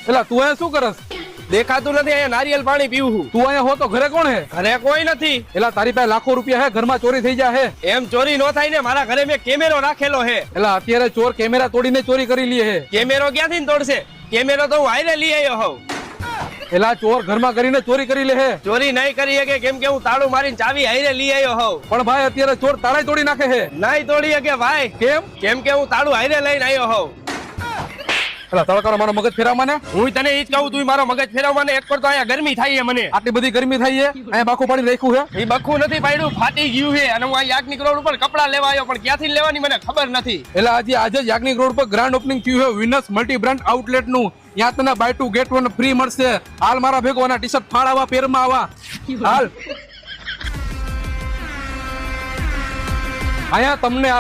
એલા તું અહીંયા શું કરસ? દેખાતું નથી, અહીંયા નારિયેલ પાણી પીવું છું. તું અહીંયા હો તો ઘરે કોણ હે? ઘરે કોઈ નથી. એલા તારી પાસે લાખો રૂપિયા હે, ઘરમાં ચોરી થઈ જાય હે. એમ ચોરી નો થાય ને, મારા ઘરે મેં કેમેરો રાખેલો હે. એલા અત્યારે ચોર કેમેરા તોડીને ચોરી કરી લે હે. કેમેરો ક્યાંથી ને તોડશે? કેમેરો તો હું હારે લઈ આવ્યો હોઉં. એલા ચોર ઘરમાં કરીને ચોરી કરી લે હે. ચોરી નહીં કરી શકે, કેમ કે હું તાળું મારીને ચાવી હારે લઈ આવ્યો હોઉં. પણ ભાઈ અત્યારે ચોર તાળા તોડી નાખે હે. નહીં તોડી શકે ભાઈ. કેમ? કેમ કે હું તાળું હારે લઈને આવ્યો હોઉં. એલા તડકાનો મારો મગજ ફેરવા ને. હું તને ઈ જ કહું, તું મારો મગજ ફેરવવા ને. એક પર તો અહીંયા ગરમી થાય છે મને. આટલી બધી ગરમી થઈ છે, અહીંયા બાખું પાણી રાખ્યું હે. એ બખું નથી પાડ્યું, ફાટી ગયું છે. અને હું આ યાજ્ઞિક રોડ ઉપર કપડા લેવા આવ્યો, પણ ક્યાંથી લેવાની મને ખબર નથી. એલા આજે યાજ્ઞિક રોડ પર ગ્રાન્ડ ઓપનિંગ થયું છે વિનસ મલ્ટી બ્રાન્ડ આઉટલેટ નું. ત્યાં તને buy two get one free મળશે. હાલ મારા ભેગો ટી શર્ટ ફાળાવા પેરમાં આવા હાલ. અહીંયા તમને